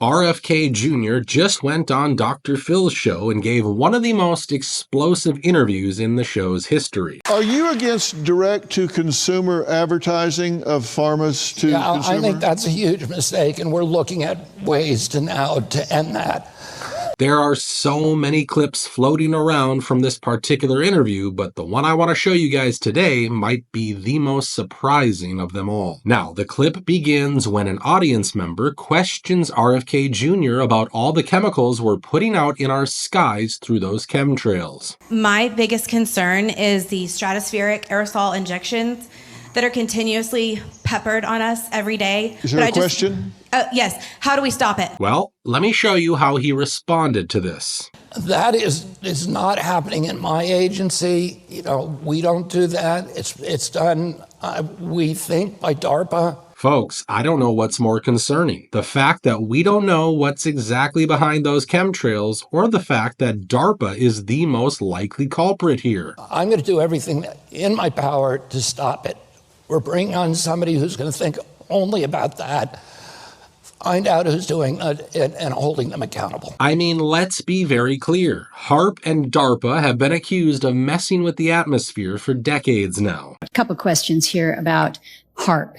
RFK Jr. just went on Dr. Phil's show and gave one of the most explosive interviews in the show's history. Are you against direct-to-consumer advertising of pharmas to consumers? I think that's a huge mistake, and we're looking at ways to end that. There are so many clips floating around from this particular interview, but the one I want to show you guys today might be the most surprising of them all. Now, the clip begins when an audience member questions RFK Jr. about all the chemicals we're putting out in our skies through those chemtrails. My biggest concern is the stratospheric aerosol injections that are continuously peppered on us every day. Is there a question? Yes. How do we stop it? Well, let me show you how he responded to this. That is not happening in my agency. We don't do that. It's done, we think, by DARPA. Folks, I don't know what's more concerning. The fact that we don't know what's exactly behind those chemtrails, or the fact that DARPA is the most likely culprit here. I'm going to do everything in my power to stop it. We're bringing on somebody who's going to think only about that, find out who's doing it, and holding them accountable. I mean, let's be very clear. HAARP and DARPA have been accused of messing with the atmosphere for decades now. A couple questions here about HAARP,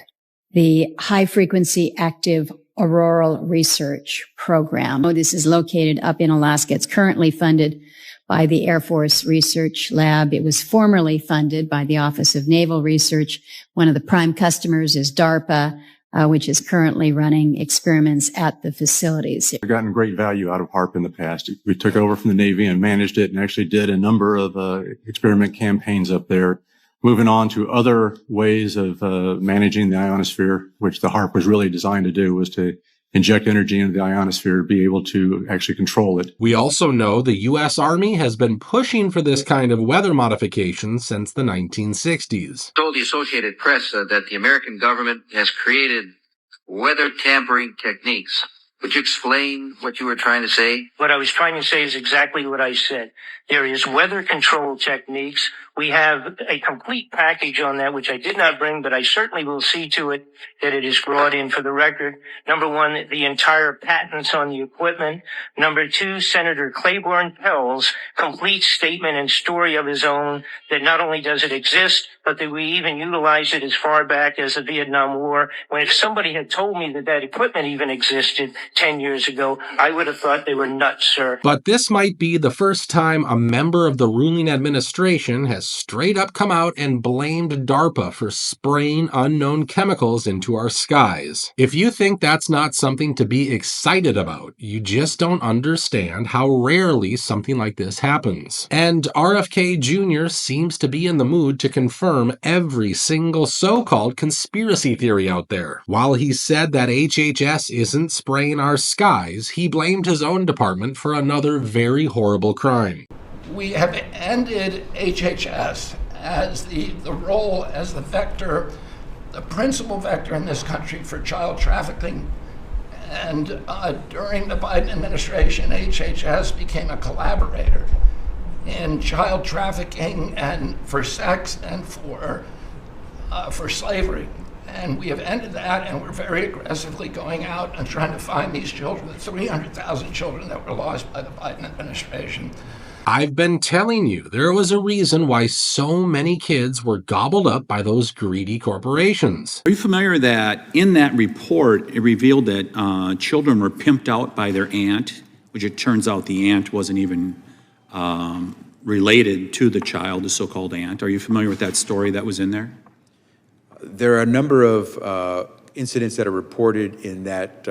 the High Frequency Active Auroral Research Program. This is located up in Alaska. It's currently funded by the Air Force Research Lab. It was formerly funded by the Office of Naval Research. One of the prime customers is DARPA, which is currently running experiments at the facilities. We've gotten great value out of HAARP in the past. We took over from the Navy and managed it and actually did a number of experiment campaigns up there, moving on to other ways of managing the ionosphere, which the HAARP was really designed to do, was to inject energy into the ionosphere to be able to actually control it. We also know the U.S. Army has been pushing for this kind of weather modification since the 1960s. Told the Associated Press that the American government has created weather tampering techniques. Would you explain what you were trying to say? What I was trying to say is exactly what I said. There is weather control techniques. We have a complete package on that, which I did not bring, but I certainly will see to it that it is brought in for the record. Number one, the entire patents on the equipment. Number two, Senator Claiborne Pell's complete statement and story of his own that not only does it exist, but that we even utilized it as far back as the Vietnam War. When if somebody had told me that that equipment even existed 10 years ago, I would have thought they were nuts, sir. But this might be the first time a member of the ruling administration has straight up come out and blamed DARPA for spraying unknown chemicals into our skies. If you think that's not something to be excited about, you just don't understand how rarely something like this happens. And RFK Jr. seems to be in the mood to confirm every single so-called conspiracy theory out there. While he said that HHS isn't spraying our skies, he blamed his own department for another very horrible crime. We have ended HHS as the role as the vector, the principal vector in this country for child trafficking. And during the Biden administration, HHS became a collaborator in child trafficking and for sex and for slavery. And we have ended that, and we're very aggressively going out and trying to find these children, the 300,000 children that were lost by the Biden administration. I've been telling you, there was a reason why so many kids were gobbled up by those greedy corporations. Are you familiar that in that report, it revealed that children were pimped out by their aunt, which it turns out the aunt wasn't even related to the child, the so-called aunt. Are you familiar with that story that was in there? There are a number of incidents that are reported in that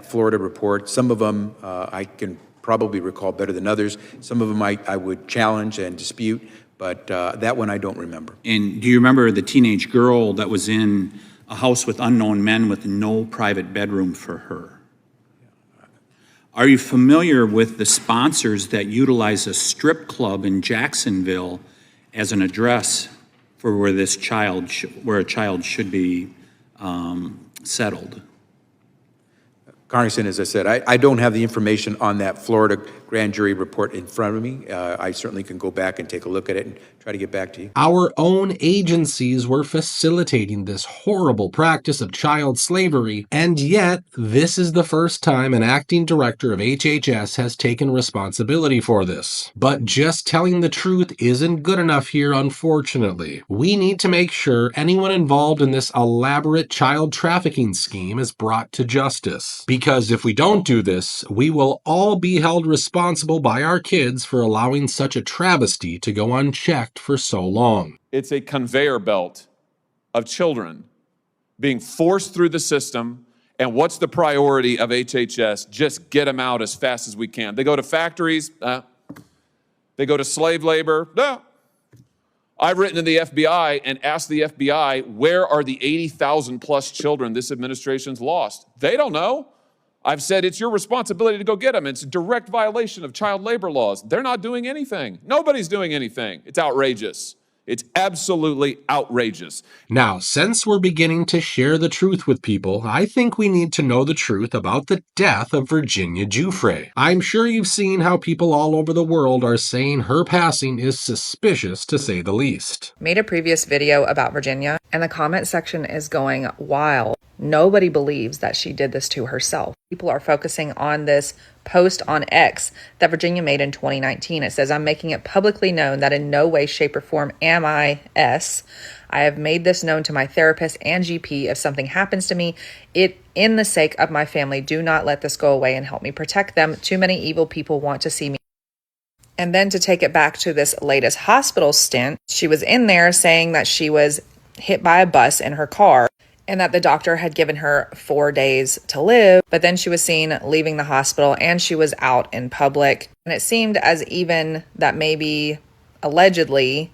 Florida report. Some of them I can probably recall better than others. Some of them I would challenge and dispute, but that one I don't remember. And do you remember the teenage girl that was in a house with unknown men with no private bedroom for her? Are you familiar with the sponsors that utilize a strip club in Jacksonville as an address for where this child, where a child should be settled? Congressman, as I said, I don't have the information on that Florida grand jury report in front of me. I certainly can go back and take a look at it and try to get back to you. Our own agencies were facilitating this horrible practice of child slavery, and yet this is the first time an acting director of HHS has taken responsibility for this. But just telling the truth isn't good enough here, unfortunately. We need to make sure anyone involved in this elaborate child trafficking scheme is brought to justice. Because if we don't do this, we will all be held responsible by our kids for allowing such a travesty to go unchecked for so long. It's a conveyor belt of children being forced through the system. And what's the priority of HHS? Just get them out as fast as we can. They go to factories. They go to slave labor. No. I've written to the FBI and asked the FBI, where are the 80,000 plus children this administration's lost? They don't know. I've said it's your responsibility to go get them. It's a direct violation of child labor laws. They're not doing anything. Nobody's doing anything. It's outrageous. It's absolutely outrageous. Now, since we're beginning to share the truth with people, I think we need to know the truth about the death of Virginia Giuffre. I'm sure you've seen how people all over the world are saying her passing is suspicious, to say the least. Made a previous video about Virginia, and the comment section is going wild. Nobody believes that she did this to herself. People are focusing on this post on X that Virginia made in 2019. It says, I'm making it publicly known that in no way, shape, or form am I S. I have made this known to my therapist and GP. If something happens to me, in the sake of my family, do not let this go away and help me protect them. Too many evil people want to see me. And then to take it back to this latest hospital stint, she was in there saying that she was hit by a bus in her car, and that the doctor had given her 4 days to live, but then she was seen leaving the hospital and she was out in public. And it seemed as even that maybe allegedly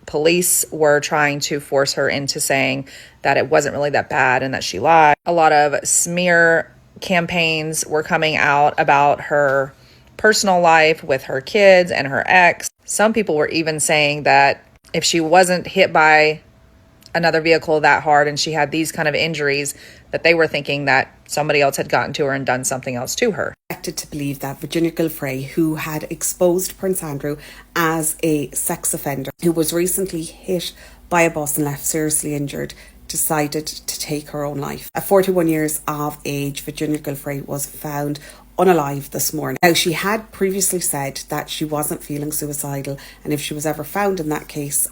police were trying to force her into saying that it wasn't really that bad and that she lied. A lot of smear campaigns were coming out about her personal life with her kids and her ex. Some people were even saying that if she wasn't hit by another vehicle that hard and she had these kind of injuries, that they were thinking that somebody else had gotten to her and done something else to her. To believe that Virginia Giuffre, who had exposed Prince Andrew as a sex offender, who was recently hit by a bus and left seriously injured, decided to take her own life. At 41 years of age, Virginia Giuffre was found unalive this morning. Now, she had previously said that she wasn't feeling suicidal, and if she was ever found in that case,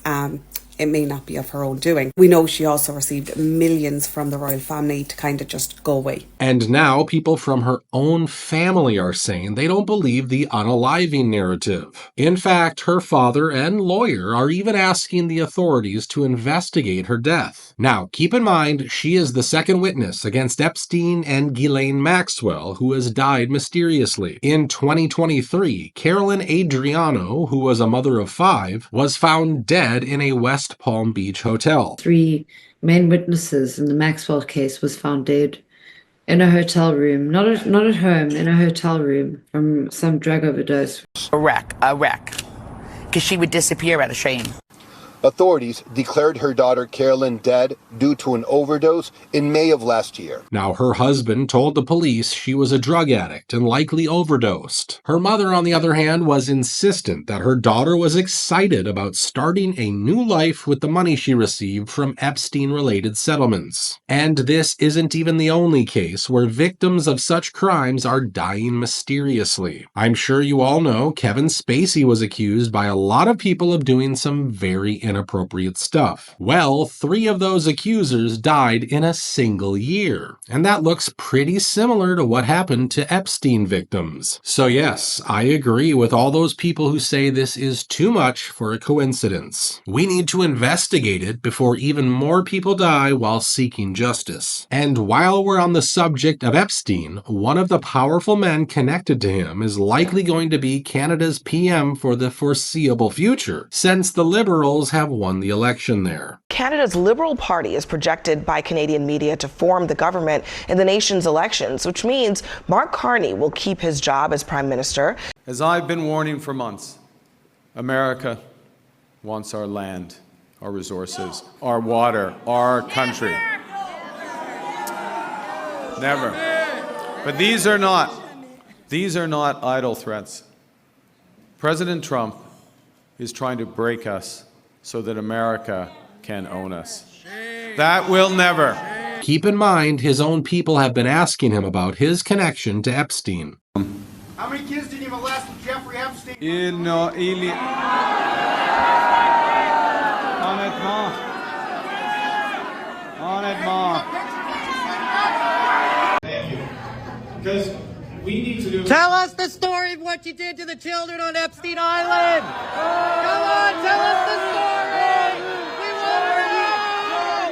it may not be of her own doing. We know she also received millions from the royal family to kind of just go away. And now people from her own family are saying they don't believe the unaliving narrative. In fact, her father and lawyer are even asking the authorities to investigate her death. Now, keep in mind, she is the second witness against Epstein and Ghislaine Maxwell, who has died mysteriously. In 2023, Carolyn Adriano, who was a mother of 5, was found dead in a West Palm Beach hotel. 3 main witnesses in the Maxwell case was found dead in a hotel room, not at home, in a hotel room from some drug overdose. A wreck, because she would disappear out of shame. Authorities declared her daughter Carolyn dead due to an overdose in May of last year. Now, her husband told the police she was a drug addict and likely overdosed. Her mother, on the other hand, was insistent that her daughter was excited about starting a new life with the money she received from Epstein-related settlements. And this isn't even the only case where victims of such crimes are dying mysteriously. I'm sure you all know Kevin Spacey was accused by a lot of people of doing some very inappropriate stuff. Well, 3 of those accusers died in a single year. And that looks pretty similar to what happened to Epstein victims. So yes, I agree with all those people who say this is too much for a coincidence. We need to investigate it before even more people die while seeking justice. And while we're on the subject of Epstein, one of the powerful men connected to him is likely going to be Canada's PM for the foreseeable future, since the Liberals have won the election there. Canada's Liberal Party is projected by Canadian media to form the government in the nation's elections, which means Mark Carney will keep his job as Prime Minister. As I've been warning for months, America wants our land, our resources, our water, our country. Never. But these are not idle threats. President Trump is trying to break us so that America can own us. That will never. Keep in mind, his own people have been asking him about his connection to Epstein. How many kids did you molest with Jeffrey Epstein? Thank you. Because we need to do... Tell us the story of what you did to the children on Epstein Island. Come on, tell us the story. We want to know.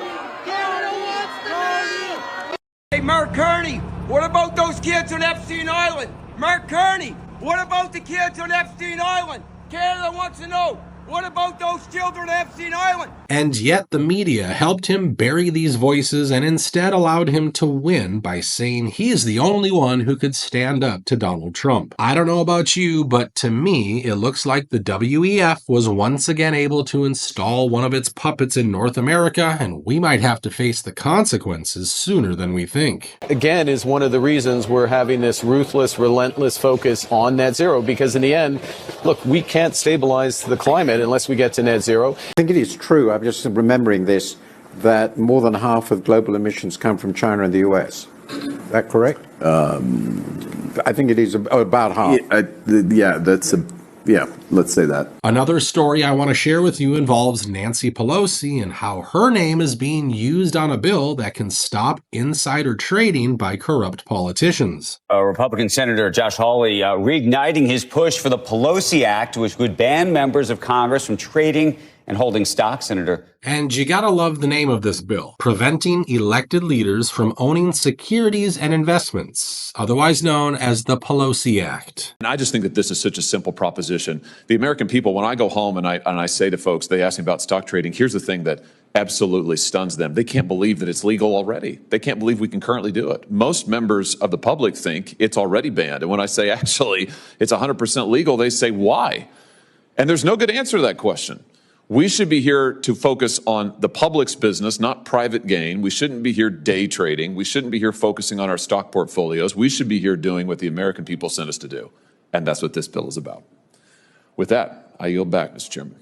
Canada wants to know. Hey, Mark Kearney, what about those kids on Epstein Island? Mark Kearney, what about the kids on Epstein Island? Canada wants to know. What about those children on Epstein Island? And yet the media helped him bury these voices and instead allowed him to win by saying he is the only one who could stand up to Donald Trump. I don't know about you, but to me, it looks like the WEF was once again able to install one of its puppets in North America, and we might have to face the consequences sooner than we think. Again, is one of the reasons we're having this ruthless, relentless focus on net zero, because in the end, look, we can't stabilize the climate unless we get to net zero. I think it is true, I'm just remembering this, that more than half of global emissions come from China and the US. Is that correct? I think it is about half. Yeah, let's say that. Another story I want to share with you involves Nancy Pelosi and how her name is being used on a bill that can stop insider trading by corrupt politicians. Republican Senator Josh Hawley reigniting his push for the Pelosi Act, which would ban members of Congress from trading and holding stock, Senator. And you gotta love the name of this bill, Preventing Elected Leaders from Owning Securities and Investments, otherwise known as the Pelosi Act. And I just think that this is such a simple proposition. The American people, when I go home and I say to folks, they ask me about stock trading, here's the thing that absolutely stuns them. They can't believe that it's legal already. They can't believe we can currently do it. Most members of the public think it's already banned. And when I say, actually, it's 100% legal, they say, why? And there's no good answer to that question. We should be here to focus on the public's business, not private gain. We shouldn't be here day trading. We shouldn't be here focusing on our stock portfolios. We should be here doing what the American people sent us to do. And that's what this bill is about. With that, I yield back, Mr. Chairman.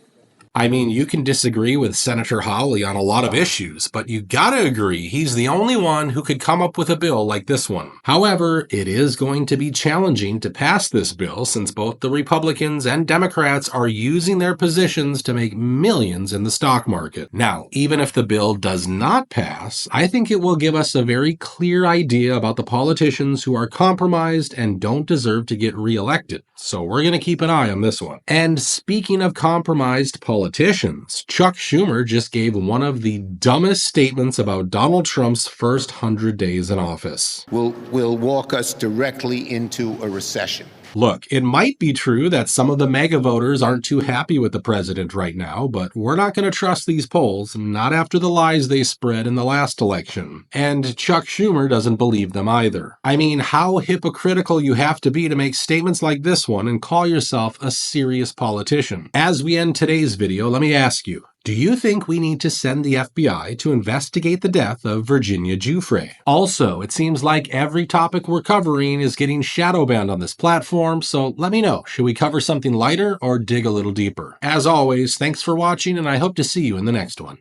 I mean, you can disagree with Senator Hawley on a lot of issues, but you gotta agree he's the only one who could come up with a bill like this one. However, it is going to be challenging to pass this bill since both the Republicans and Democrats are using their positions to make millions in the stock market. Now, even if the bill does not pass, I think it will give us a very clear idea about the politicians who are compromised and don't deserve to get reelected. So we're going to keep an eye on this one. And speaking of compromised politicians, Chuck Schumer just gave one of the dumbest statements about Donald Trump's first 100 days in office. Will walk us directly into a recession. Look, it might be true that some of the mega voters aren't too happy with the president right now, but we're not going to trust these polls, not after the lies they spread in the last election. And Chuck Schumer doesn't believe them either. I mean, how hypocritical you have to be to make statements like this one and call yourself a serious politician. As we end today's video, let me ask you, do you think we need to send the FBI to investigate the death of Virginia Giuffre? Also, it seems like every topic we're covering is getting shadow banned on this platform, so let me know. Should we cover something lighter or dig a little deeper? As always, thanks for watching, and I hope to see you in the next one.